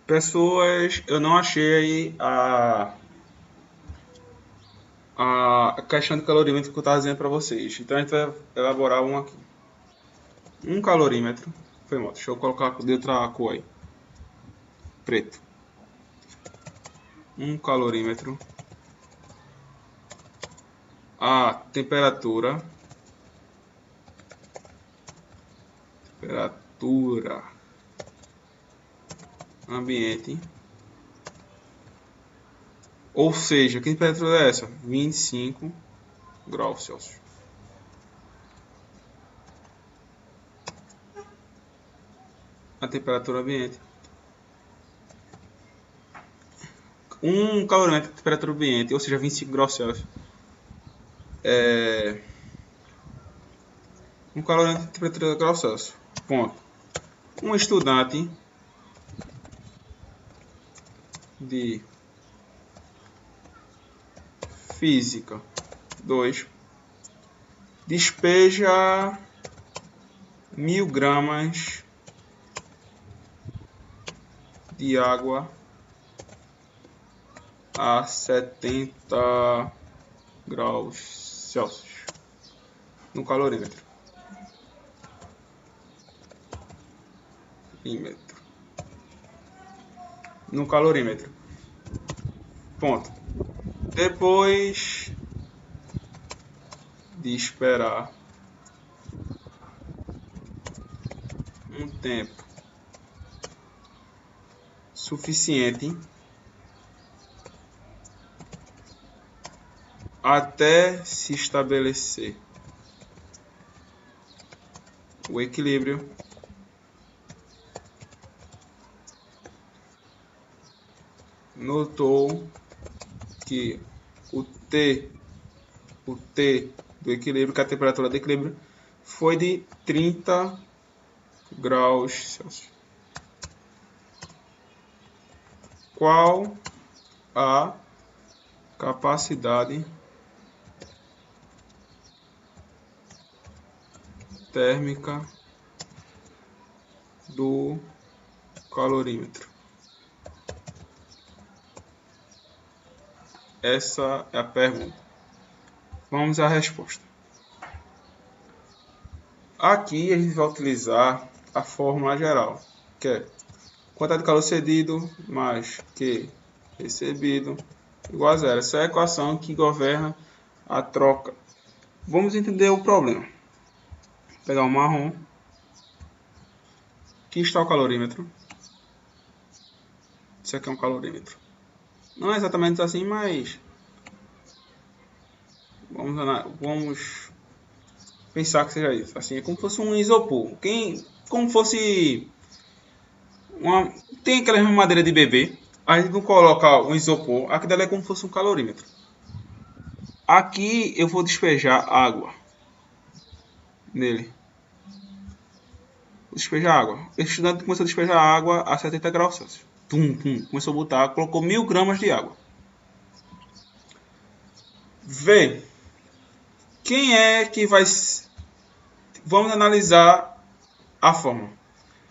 Pessoas, eu não achei a questão de calorímetro que eu estava dizendo para vocês. Então a gente vai elaborar um aqui. Um calorímetro. Foi mal, deixa eu colocar de outra cor aí. Preto. Um calorímetro. A temperatura. Temperatura ambiente. Ou seja, que temperatura é essa? 25 graus Celsius. A temperatura ambiente. Um calorímetro de temperatura ambiente, ou seja, 25 graus Celsius. Um calorímetro de temperatura graus Celsius. Ponto. Um estudante de física 2 despeja 1000 gramas de água a 70 graus Celsius no calorímetro. No calorímetro. Ponto. Depois de esperar um tempo suficiente até se estabelecer o equilíbrio, notou que o T do equilíbrio, que a temperatura do equilíbrio, foi de 30 graus Celsius. Qual a capacidade térmica do calorímetro? Essa é a pergunta. Vamos à resposta. Aqui a gente vai utilizar a fórmula geral, que é quantidade de calor cedido mais Q recebido igual a zero. Essa é a equação que governa a troca. Vamos entender o problema. Vou pegar o marrom. Aqui está o calorímetro. Isso aqui é um calorímetro. Não é exatamente assim, mas vamos pensar que seja isso. Assim, é como se fosse um isopor. Como fosse tem aquela madeira de bebê. A gente não coloca um isopor. Aqui dali é como se fosse um calorímetro. Aqui eu vou despejar água nele. Vou despejar água. O estudante começou a despejar água a 70 graus Celsius. Começou a botar, colocou 1000 gramas de água. Vê. Quem é que vai... Vamos analisar a forma.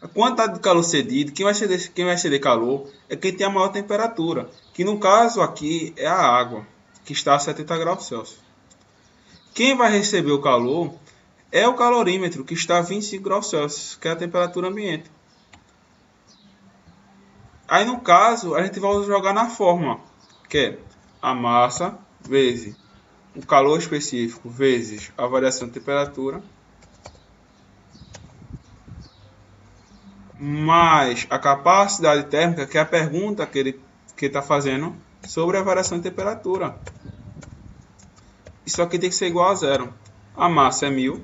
A quantidade de calor cedido, quem vai ceder calor é quem tem a maior temperatura, que no caso aqui é a água, que está a 70 graus Celsius. Quem vai receber o calor é o calorímetro, que está a 25 graus Celsius, que é a temperatura ambiente. Aí no caso, a gente vai jogar na fórmula, que é a massa vezes o calor específico vezes a variação de temperatura, mais a capacidade térmica, que é a pergunta que ele está fazendo sobre a variação de temperatura. Isso aqui tem que ser igual a zero. A massa é 1000,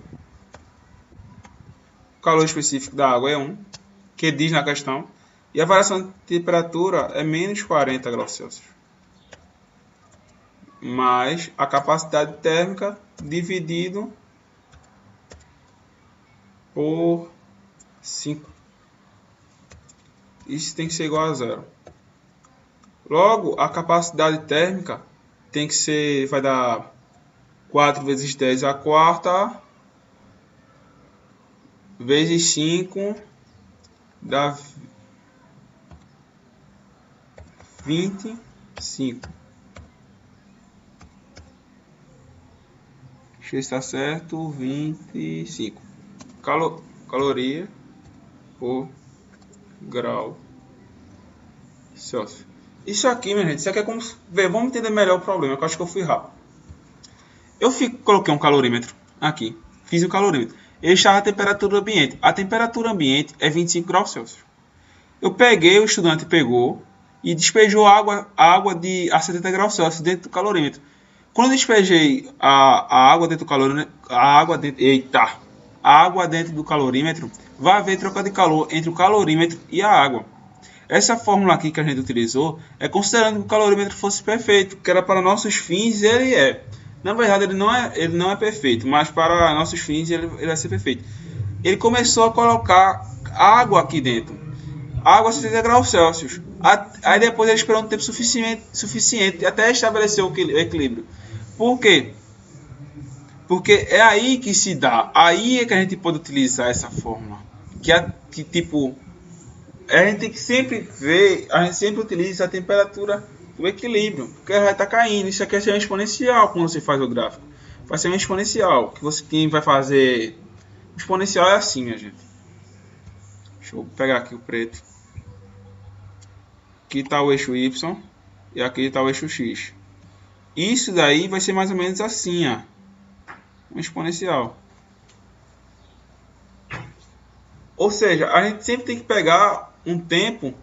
o calor específico da água é 1, que diz na questão, e a variação de temperatura é menos 40 graus Celsius. Mais a capacidade térmica dividido por 5. Isso tem que ser igual a zero. Logo, a capacidade térmica tem que ser, vai dar 4 vezes 10 a quarta, vezes 5 dá 25. Deixa eu ver se está certo. 25. Caloria por grau Celsius. Isso aqui, minha gente, isso aqui é como... Vamos entender melhor o problema, que eu acho que eu fui rápido. Coloquei um calorímetro aqui. Fiz o calorímetro. Ele está a temperatura ambiente. A temperatura ambiente é 25 graus Celsius. Eu peguei, o estudante pegou e despejou água a 70 graus Celsius dentro do calorímetro. Quando eu despejei a água dentro do calorímetro, a água dentro do calorímetro, vai haver troca de calor entre o calorímetro e a água. Essa fórmula aqui que a gente utilizou é considerando que o calorímetro fosse perfeito, que era para nossos fins, ele é. Na verdade, ele não é perfeito, mas para nossos fins ele vai ser perfeito. Ele começou a colocar água aqui dentro. Água a 70 graus Celsius. Aí depois ele esperou um tempo suficiente até estabelecer o equilíbrio. Por quê? Porque é aí que se dá. Aí é que a gente pode utilizar essa fórmula. Que tipo... A gente tem que sempre ver, a gente sempre utiliza a temperatura do equilíbrio, porque ela vai estar caindo. Isso aqui é ser um exponencial quando você faz o gráfico. Vai ser um exponencial. Quem vai fazer exponencial é assim, minha gente. Deixa eu pegar aqui o preto. Aqui está o eixo Y e aqui está o eixo X. Isso daí vai ser mais ou menos assim, ó. Um exponencial. Ou seja, a gente sempre tem que pegar um tempo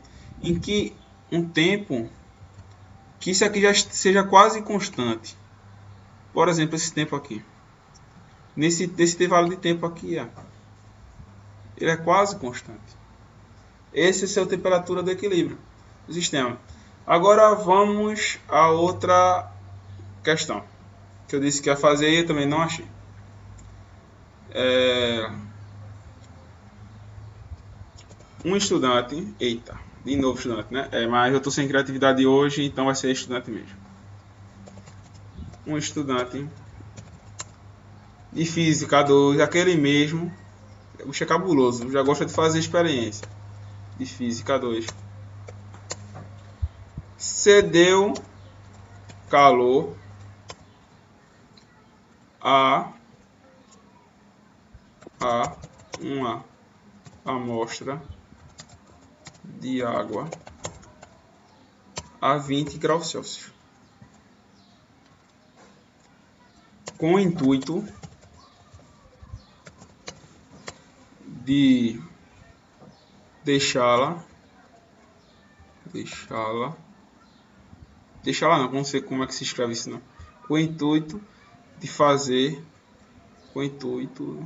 que isso aqui já seja quase constante. Por exemplo, esse tempo aqui. Nesse intervalo de tempo aqui, ó, ele é quase constante. Essa é a sua temperatura do equilíbrio do sistema. Agora vamos a outra questão que eu disse que ia fazer e eu também não achei. Um estudante, de novo estudante, né? Mas eu tô sem criatividade hoje, então vai ser estudante mesmo. Um estudante de física 2, aquele mesmo, o bicho é cabuloso, já gosta de fazer experiência. De física 2. Cedeu calor a uma amostra de água a 20 graus Celsius, com o intuito de deixá-la não, não sei como é que se escreve isso não, com o intuito de fazer, com o intuito,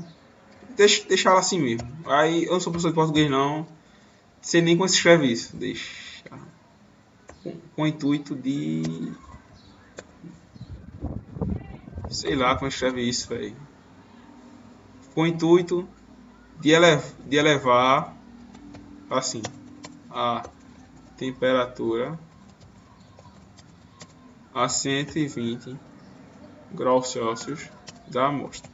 deixá-la assim mesmo. Aí eu não sou professor de português não, sei nem como se escreve isso. Com o intuito de... sei lá como escreve isso, velho. Com o intuito de elevar assim a temperatura a 120 graus Celsius da amostra.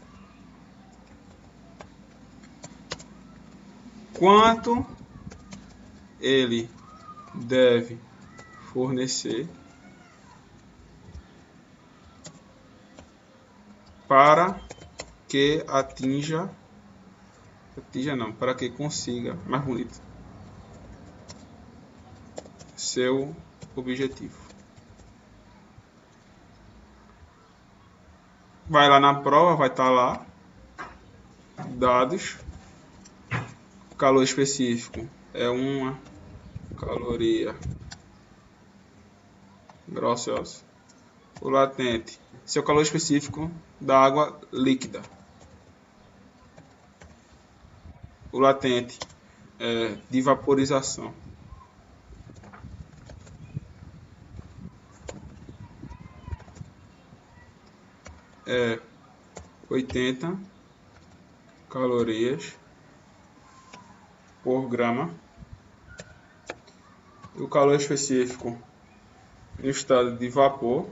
Quanto ele deve fornecer para que para que consiga, mais bonito, seu objetivo. Vai lá na prova, vai estar lá dados. O calor específico é 1 caloria graus Celsius. O latente, seu calor específico da água líquida. O latente de vaporização. É 80 calorias por grama. O calor específico no estado de vapor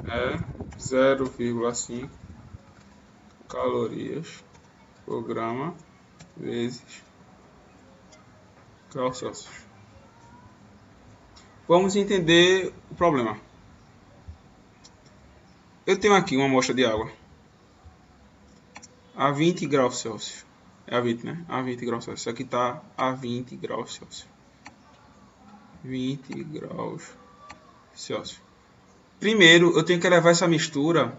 é 0,5 calorias por grama vezes graus Celsius. Vamos entender o problema. Eu tenho aqui uma amostra de água a 20 graus Celsius. É a 20, né? A 20 graus Celsius. Isso aqui está a 20 graus Celsius. 20 graus Celsius. Primeiro, eu tenho que levar essa mistura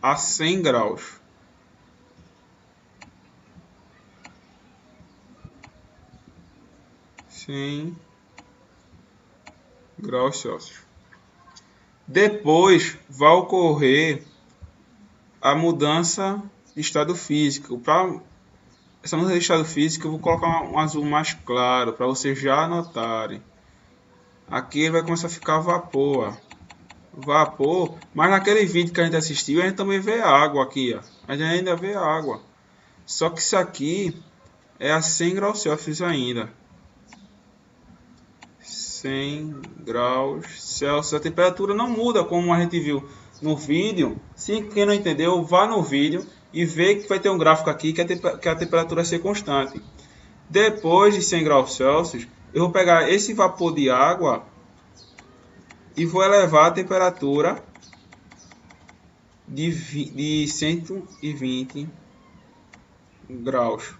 a 100 graus. 100 graus Celsius. Depois vai ocorrer a mudança de estado físico. Para essa mudança de estado físico, eu vou colocar um azul mais claro para vocês já anotarem. Aqui ele vai começar a ficar vapor. Vapor, mas naquele vídeo que a gente assistiu, a gente também vê água aqui, ó. A gente ainda vê água. Só que isso aqui é a 100 graus Celsius ainda. 100 graus Celsius. A temperatura não muda como a gente viu no vídeo. Se quem não entendeu, vá no vídeo e vê que vai ter um gráfico aqui que a temperatura vai ser constante. Depois de 100 graus Celsius, eu vou pegar esse vapor de água e vou elevar a temperatura de 120 graus.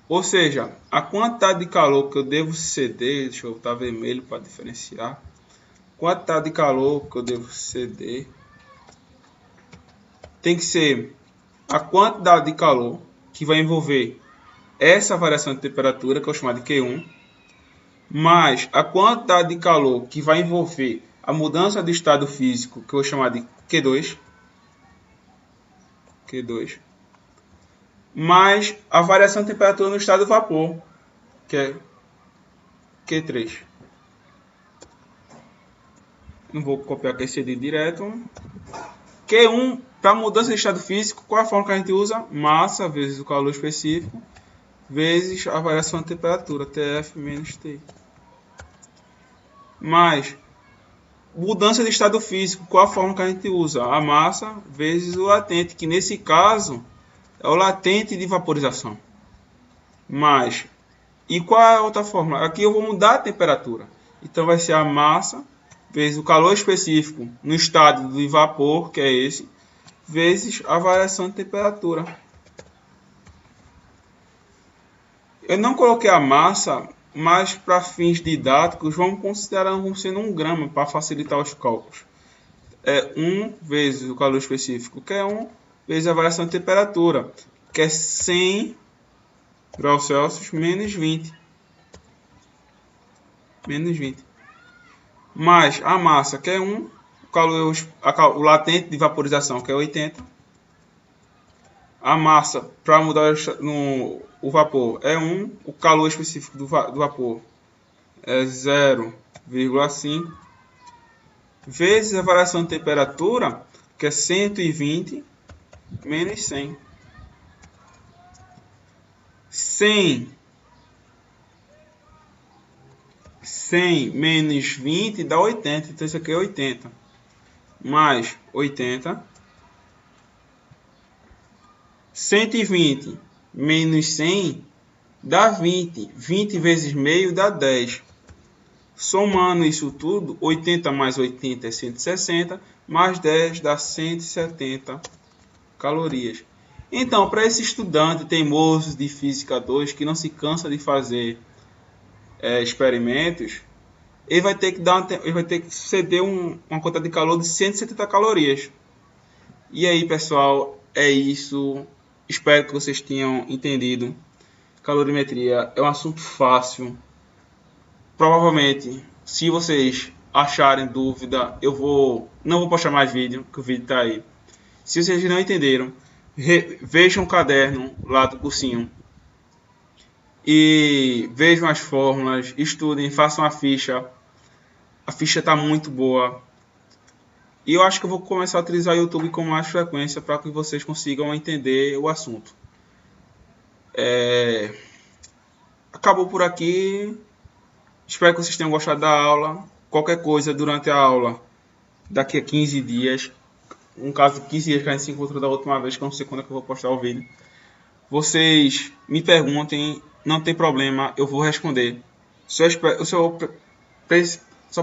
Ou seja, a quantidade de calor que eu devo ceder, deixa eu botar vermelho para diferenciar. Quantidade de calor que eu devo ceder tem que ser a quantidade de calor que vai envolver essa variação de temperatura, que eu chamo de Q1, mais a quantidade de calor que vai envolver a mudança de estado físico, que eu vou chamar de Q2, mais a variação de temperatura no estado de vapor, que é Q3. Não vou copiar aqui esse direto. Q1, para mudança de estado físico, qual é a forma que a gente usa? Massa vezes o calor específico, vezes a variação de temperatura, TF menos T. Mais mudança de estado físico, qual a forma que a gente usa? A massa vezes o latente, que nesse caso é o latente de vaporização. Mais, e qual é a outra forma? Aqui eu vou mudar a temperatura. Então vai ser a massa vezes o calor específico no estado de vapor, que é esse, vezes a variação de temperatura. Eu não coloquei a massa, mas para fins didáticos vamos considerar como sendo 1 grama para facilitar os cálculos. É 1 vezes o calor específico, que é 1 vezes a variação de temperatura, que é 100 graus Celsius menos 20. Mais a massa, que é 1, o latente de vaporização, que é 80. A massa, para mudar o vapor, é 1. O calor específico do vapor é 0,5. Vezes a variação de temperatura, que é 120 menos 100. 100 menos 20 dá 80. Então isso aqui é 80. Mais 80. 120 menos 100 dá 20. 20 vezes meio dá 10. Somando isso tudo, 80 mais 80 é 160, mais 10 dá 170 calorias. Então, para esse estudante teimoso de Física 2, que não se cansa de fazer experimentos, ele vai ter que ceder uma quantidade de calor de 170 calorias. E aí, pessoal, é isso. Espero que vocês tenham entendido. Calorimetria é um assunto fácil. Provavelmente, se vocês acharem dúvida, não vou postar mais vídeo, que o vídeo está aí. Se vocês não entenderam, vejam o caderno lá do cursinho e vejam as fórmulas, estudem, façam a ficha. A ficha está muito boa. E eu acho que eu vou começar a utilizar o YouTube com mais frequência para que vocês consigam entender o assunto. Acabou por aqui. Espero que vocês tenham gostado da aula. Qualquer coisa durante a aula, daqui a 15 dias, no caso 15 dias que a gente se encontrou da última vez, que eu não sei quando é que eu vou postar o vídeo, vocês me perguntem, não tem problema, eu vou responder. Só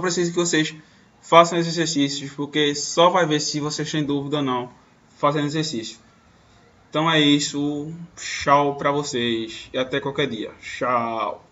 preciso que vocês façam esses exercícios, porque só vai ver se vocês têm dúvida ou não fazendo exercício. Então é isso. Tchau para vocês e até qualquer dia. Tchau.